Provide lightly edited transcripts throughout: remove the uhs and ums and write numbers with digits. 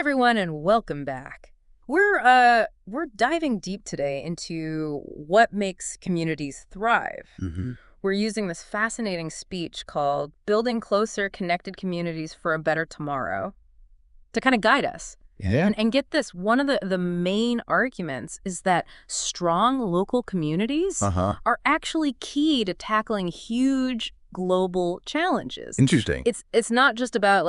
everyone, and welcome back. We're diving deep today into what makes communities thrive. hmm We're using this fascinating speech called Building Closer Connected Communities for a Better Tomorrow to kind of guide us. Yeah. And get this, one of the main arguments is that strong local communities Uh-huh. are actually key to tackling huge global challenges. Interesting. It's not just about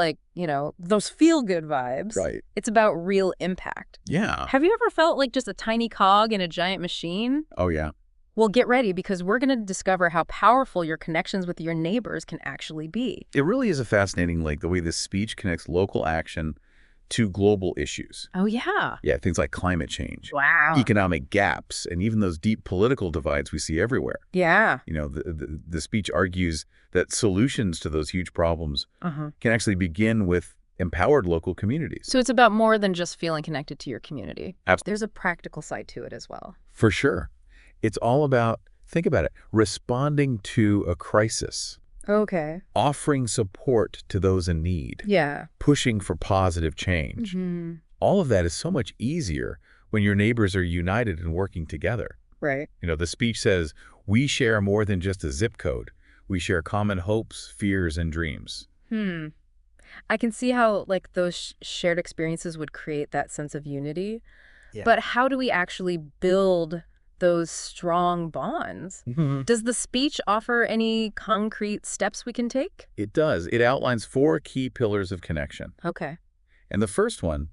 those feel-good vibes. Right. It's about real impact. Yeah. Have you ever felt like just a tiny cog in a giant machine? Oh, yeah. Well, get ready because we're going to discover how powerful your connections with your neighbors can actually be. It really is a fascinating link, the way this speech connects local action to global issues. Oh, yeah. Yeah, things like climate change, Wow. economic gaps, and even those deep political divides we see everywhere. Yeah. You know, the speech argues that solutions to those huge problems can actually begin with empowered local communities. So it's about more than just feeling connected to your community. Absolutely. There's a practical side to it as well. For sure. It's all about, think about it, responding to a crisis, Okay. offering support to those in need, Yeah. pushing for positive change. All of that is so much easier when your neighbors are united and working together. Right. You know, the speech says, we share more than just a zip code. We share common hopes, fears, and dreams. I can see how those shared experiences would create that sense of unity. Yeah. But how do we actually build those strong bonds? Does the speech offer any concrete steps we can take? It does. It outlines 4 key pillars of connection. Okay. And the first one,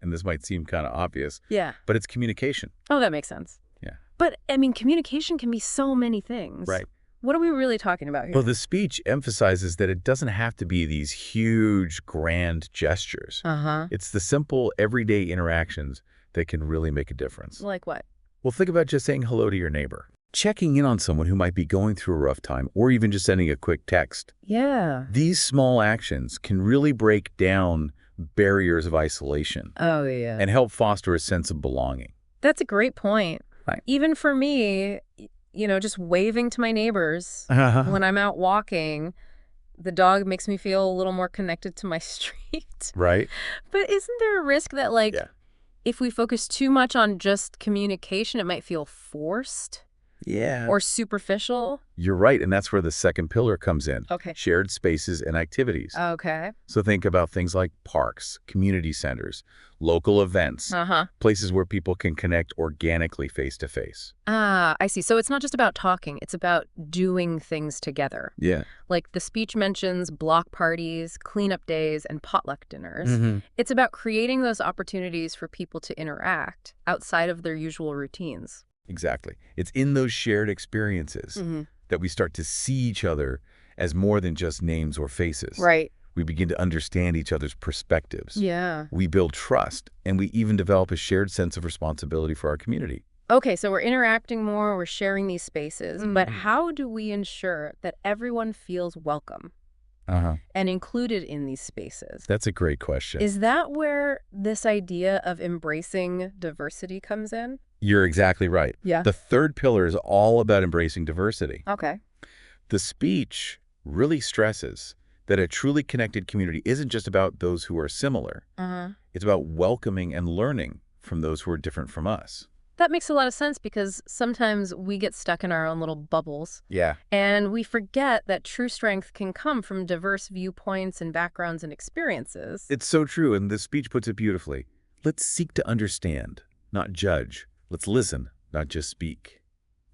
and this might seem kind of obvious, Yeah. but it's communication. Oh, that makes sense. Yeah. But, communication can be so many things. Right. What are we really talking about here? Well, the speech emphasizes that it doesn't have to be these huge, grand gestures. Uh-huh. It's the simple, everyday interactions that can really make a difference. Like what? Well, think about just saying hello to your neighbor, checking in on someone who might be going through a rough time, or even just sending a quick text. Yeah. These small actions can really break down barriers of isolation Oh, yeah. and help foster a sense of belonging. That's a great point. Right. Even for me, just waving to my neighbors when I'm out walking, the dog makes me feel a little more connected to my street. Right? But isn't there a risk that, Yeah. if we focus too much on just communication, it might feel forced Yeah. or superficial? You're right, and that's where the second pillar comes in. Okay. Shared spaces and activities. Okay. So think about things like parks, community centers, local events, Uh-huh. places where people can connect organically face-to-face. Ah, I see. So it's not just about talking. It's about doing things together. Yeah. Like the speech mentions block parties, cleanup days, and potluck dinners. It's about creating those opportunities for people to interact outside of their usual routines. Exactly. It's in those shared experiences that we start to see each other as more than just names or faces. Right. We begin to understand each other's perspectives. Yeah. We build trust, and we even develop a shared sense of responsibility for our community. Okay, so we're interacting more, we're sharing these spaces, but how do we ensure that everyone feels welcome and included in these spaces? That's a great question. Is that where this idea of embracing diversity comes in? You're exactly right. Yeah. The third pillar is all about embracing diversity. Okay. The speech really stresses that a truly connected community isn't just about those who are similar. It's about welcoming and learning from those who are different from us. That makes a lot of sense because sometimes we get stuck in our own little bubbles Yeah. and we forget that true strength can come from diverse viewpoints and backgrounds and experiences. It's so true, and the speech puts it beautifully. Let's seek to understand, not judge. Let's listen, not just speak.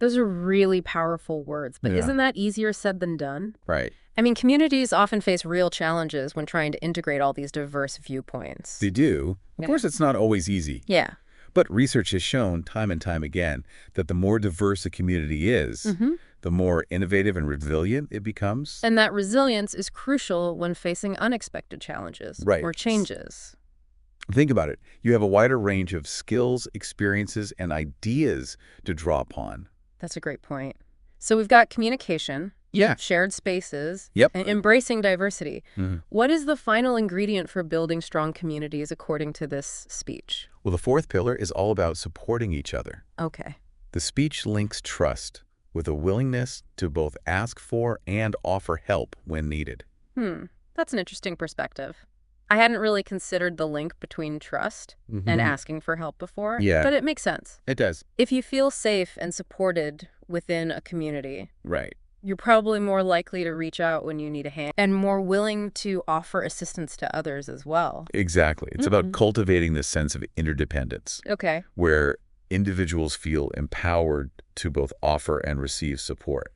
Those are really powerful words, but Yeah. isn't that easier said than done? Right. Communities often face real challenges when trying to integrate all these diverse viewpoints. They do. Of Yeah. course, it's not always easy. Yeah. But research has shown time and time again that the more diverse a community is, the more innovative and resilient it becomes. And that resilience is crucial when facing unexpected challenges Right. or changes. Think about it. You have a wider range of skills, experiences, and ideas to draw upon. That's a great point. So we've got communication, Yeah. shared spaces, Yep. and embracing diversity. Mhm. What is the final ingredient for building strong communities according to this speech? Well, the fourth pillar is all about supporting each other. Okay. The speech links trust with a willingness to both ask for and offer help when needed. That's an interesting perspective. I hadn't really considered the link between trust and asking for help before, but it makes sense. It does. If you feel safe and supported within a community, Right. you're probably more likely to reach out when you need a hand and more willing to offer assistance to others as well. Exactly. It's about cultivating this sense of interdependence. Okay. Where individuals feel empowered to both offer and receive support,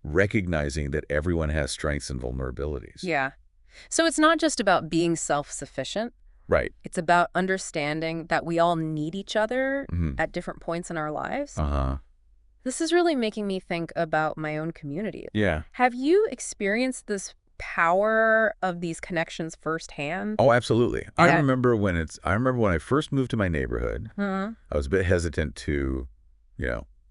recognizing that everyone has strengths and vulnerabilities. Yeah. So it's not just about being self-sufficient. Right. It's about understanding that we all need each other at different points in our lives. This is really making me think about my own community. Yeah. Have you experienced this power of these connections firsthand? Oh, absolutely. I Yeah. remember when I first moved to my neighborhood, I was a bit hesitant to,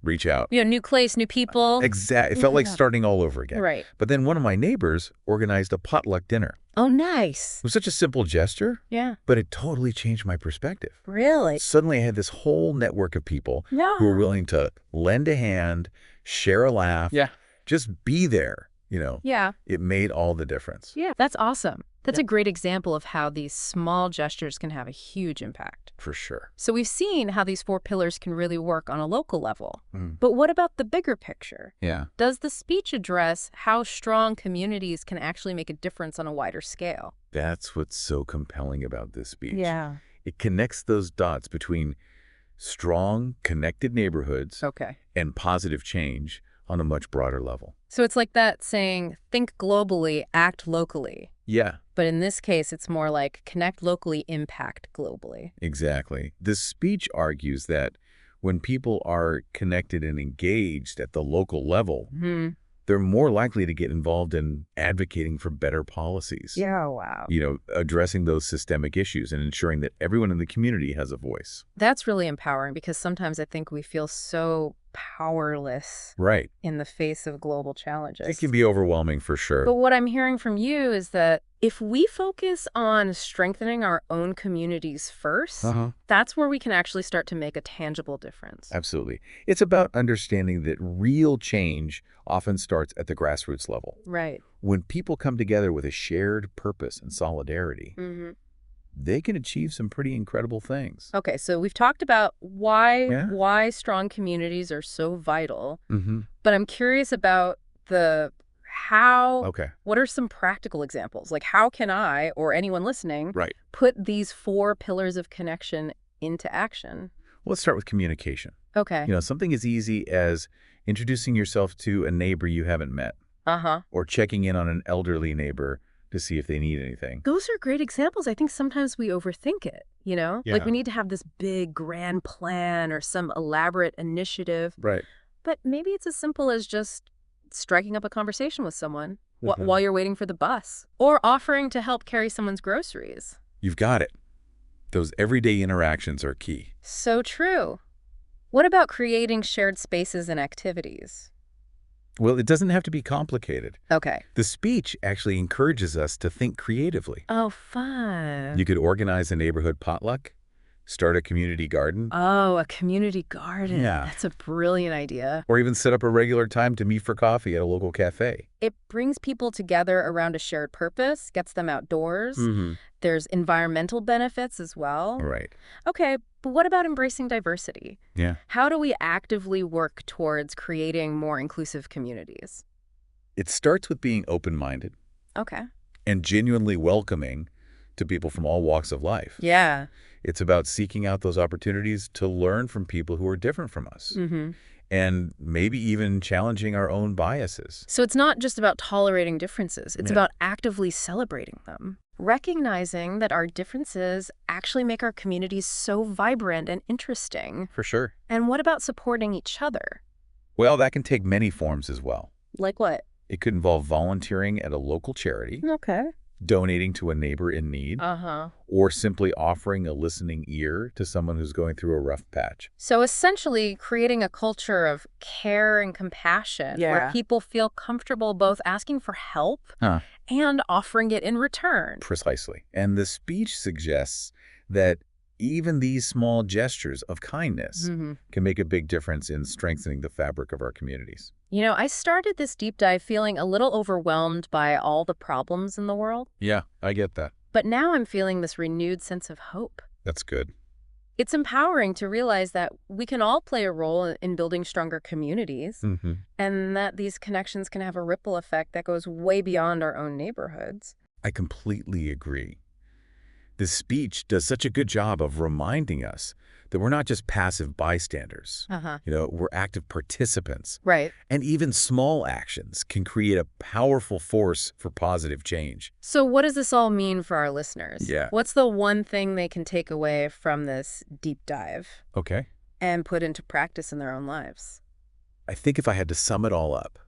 reach out. New place, new people. Exactly. It felt like starting all over again. Right. But then one of my neighbors organized a potluck dinner. Oh, nice. It was such a simple gesture, Yeah. but it totally changed my perspective. Really? Suddenly I had this whole network of people who were willing to lend a hand, share a laugh, just be there. Yeah. It made all the difference. Yeah. That's awesome. That's a great example of how these small gestures can have a huge impact. For sure. So we've seen how these 4 pillars can really work on a local level. But what about the bigger picture? Yeah. Does the speech address how strong communities can actually make a difference on a wider scale? That's what's so compelling about this speech. Yeah. It connects those dots between strong, connected neighborhoods Okay. and positive change on a much broader level. So it's like that saying, think globally, act locally. Yeah, But in this case, it's more like connect locally, impact globally. exactly. This speech argues that when people are connected and engaged at the local level, they're more likely to get involved in advocating for better policies. Yeah, wow. Addressing those systemic issues and ensuring that everyone in the community has a voice. That's really empowering because sometimes I think we feel so powerless Right. in the face of global challenges. It can be overwhelming for sure. But what I'm hearing from you is that if we focus on strengthening our own communities first, that's where we can actually start to make a tangible difference. Absolutely. It's about understanding that real change often starts at the grassroots level. Right. When people come together with a shared purpose and solidarity, they can achieve some pretty incredible things. Okay, so we've talked about why strong communities are so vital, but I'm curious about the how. Okay. What are some practical examples? Like how can I, or anyone listening, Right. put these 4 pillars of connection into action? Let's start with communication. Okay. Something as easy as introducing yourself to a neighbor you haven't met or checking in on an elderly neighbor to see if they need anything. Those are great examples. I think sometimes we overthink it, Yeah. Like we need to have this big grand plan or some elaborate initiative. Right. But maybe it's as simple as just striking up a conversation with someone while you're waiting for the bus or offering to help carry someone's groceries. You've got it. Those everyday interactions are key. So true. What about creating shared spaces and activities? Well, it doesn't have to be complicated. Okay. The speech actually encourages us to think creatively. Oh, fun. You could organize a neighborhood potluck, start a community garden, Oh, a community garden. Yeah. That's a brilliant idea. or even set up a regular time to meet for coffee at a local cafe. It brings people together around a shared purpose, gets them outdoors. There's environmental benefits as well. Right. Okay, but what about embracing diversity? Yeah. How do we actively work towards creating more inclusive communities? It starts with being open-minded Okay. and genuinely welcoming to people from all walks of life. Yeah. It's about seeking out those opportunities to learn from people who are different from us. And maybe even challenging our own biases. So it's not just about tolerating differences. It's Yeah. about actively celebrating them. Recognizing that our differences actually make our communities so vibrant and interesting. For sure. And what about supporting each other? Well, that can take many forms as well. Like what? It could involve volunteering at a local charity, Okay. donating to a neighbor in need, or simply offering a listening ear to someone who's going through a rough patch. So essentially creating a culture of care and compassion where Yeah. people feel comfortable both asking for help and offering it in return. Precisely. And the speech suggests that even these small gestures of kindness can make a big difference in strengthening the fabric of our communities. I started this deep dive feeling a little overwhelmed by all the problems in the world. Yeah, I get that. But now I'm feeling this renewed sense of hope. That's good. It's empowering to realize that we can all play a role in building stronger communities, and that these connections can have a ripple effect that goes way beyond our own neighborhoods. I completely agree. This speech does such a good job of reminding us that we're not just passive bystanders. We're active participants. Right. And even small actions can create a powerful force for positive change. So what does this all mean for our listeners? Yeah. What's the one thing they can take away from this deep dive Okay. and put into practice in their own lives? I think if I had to sum it all up,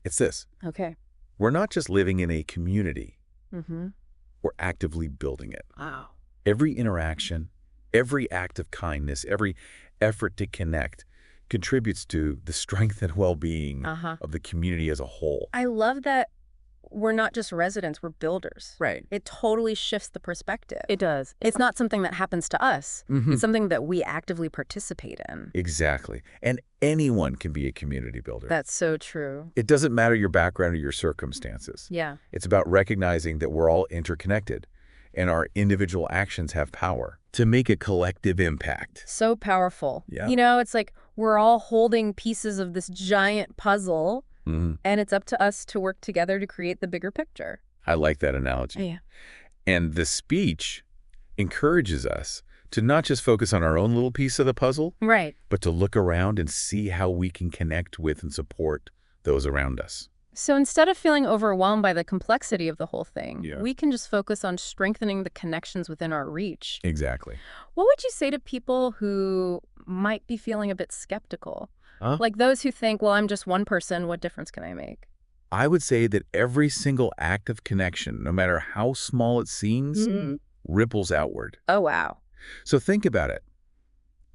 it's this. Okay. We're not just living in a community. We're actively building it. Wow. Every interaction, every act of kindness, every effort to connect contributes to the strength and well-being of the community as a whole. I love that we're not just residents, we're builders. Right. It totally shifts the perspective. It does. It's not something that happens to us. It's something that we actively participate in. Exactly. And anyone can be a community builder. That's so true. It doesn't matter your background or your circumstances. Yeah. It's about recognizing that we're all interconnected and our individual actions have power to make a collective impact. So powerful. Yeah. It's like we're all holding pieces of this giant puzzle, and it's up to us to work together to create the bigger picture. I like that analogy. Yeah. And the speech encourages us to not just focus on our own little piece of the puzzle, Right. but to look around and see how we can connect with and support those around us. So instead of feeling overwhelmed by the complexity of the whole thing, Yeah. we can just focus on strengthening the connections within our reach. Exactly. What would you say to people who might be feeling a bit skeptical? Like those who think, well, I'm just one person, what difference can I make? I would say that every single act of connection, no matter how small it seems, ripples outward. Oh, wow. So think about it.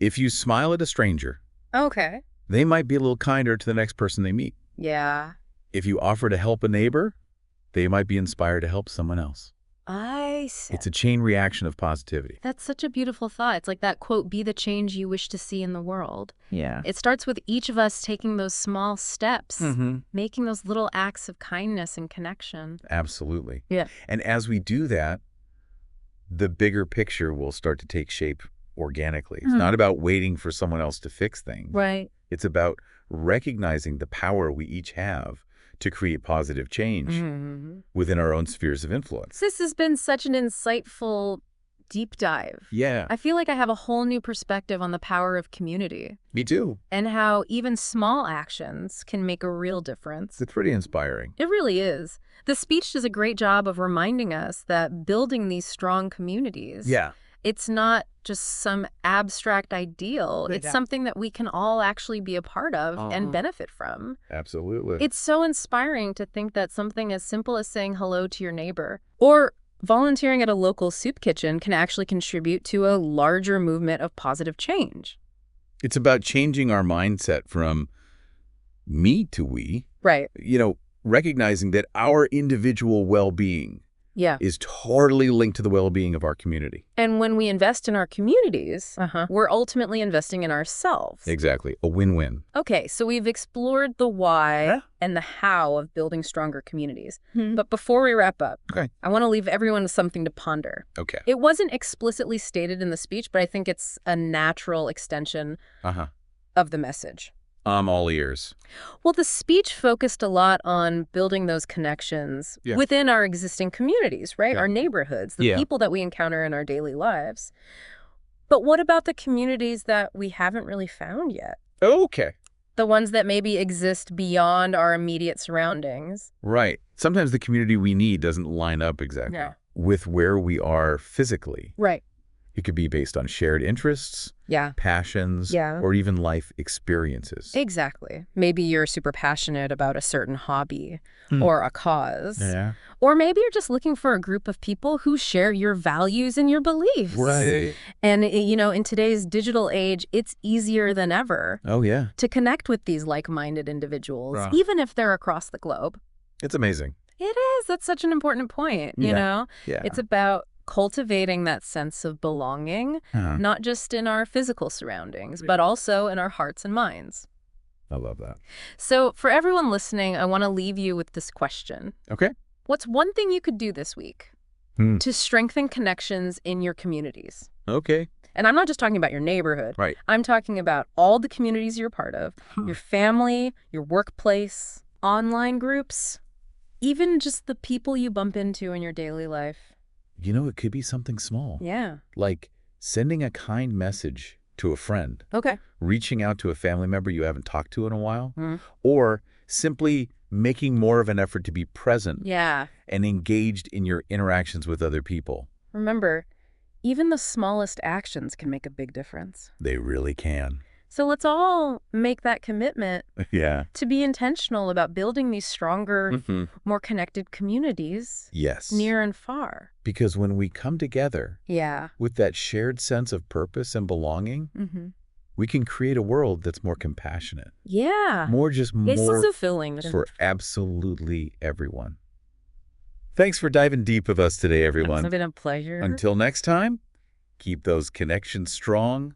If you smile at a stranger, Okay. they might be a little kinder to the next person they meet. Yeah. If you offer to help a neighbor, they might be inspired to help someone else. I see. It's a chain reaction of positivity. That's such a beautiful thought. It's like that quote, be the change you wish to see in the world. Yeah. It starts with each of us taking those small steps, making those little acts of kindness and connection. Absolutely. Yeah. And as we do that, the bigger picture will start to take shape organically. It's not about waiting for someone else to fix things. Right. It's about recognizing the power we each have to create positive change within our own spheres of influence. This has been such an insightful deep dive. Yeah, I feel like I have a whole new perspective on the power of community me too. and how even small actions can make a real difference. It's pretty inspiring. It really is. The speech does a great job of reminding us that building these strong communities, it's not just some abstract ideal. It's something that we can all actually be a part of and benefit from. Absolutely. It's so inspiring to think that something as simple as saying hello to your neighbor or volunteering at a local soup kitchen can actually contribute to a larger movement of positive change. It's about changing our mindset from me to we. Right. Recognizing that our individual well-being Yeah. is totally linked to the well-being of our community. And when we invest in our communities, we're ultimately investing in ourselves. Exactly. A win-win. Okay, so we've explored the why and the how of building stronger communities. But before we wrap up, I want to leave everyone with something to ponder. Okay. It wasn't explicitly stated in the speech, but I think it's a natural extension of the message. I'm all ears. Well, the speech focused a lot on building those connections within our existing communities, right? Our neighborhoods, the people that we encounter in our daily lives. But what about the communities that we haven't really found yet? Okay. The ones that maybe exist beyond our immediate surroundings. Right. Sometimes the community we need doesn't line up exactly with where we are physically. Right. It could be based on shared interests, passions, or even life experiences. Exactly. Maybe you're super passionate about a certain hobby or a cause. Yeah. Or maybe you're just looking for a group of people who share your values and your beliefs. Right. And, in today's digital age, it's easier than ever to connect with these like-minded individuals, even if they're across the globe. It's amazing. It is. That's such an important point, you know? Yeah. It's about cultivating that sense of belonging, not just in our physical surroundings, but also in our hearts and minds. I love that. So for everyone listening, I want to leave you with this question. Okay. What's one thing you could do this week to strengthen connections in your communities. Okay. And I'm not just talking about your neighborhood. Right. I'm talking about all the communities you're part of, your family, your workplace, online groups, even just the people you bump into in your daily life. You know, it could be something small. Yeah. Like sending a kind message to a friend. Okay. Reaching out to a family member you haven't talked to in a while. Or simply making more of an effort to be present and engaged in your interactions with other people. Remember, even the smallest actions can make a big difference. They really can. So let's all make that commitment to be intentional about building these stronger, more connected communities. Yes. Near and far. Because when we come together with that shared sense of purpose and belonging, we can create a world that's more compassionate. Yeah. More fulfilling for absolutely everyone. Thanks for diving deep with us today, everyone. It's been a pleasure. Until next time, keep those connections strong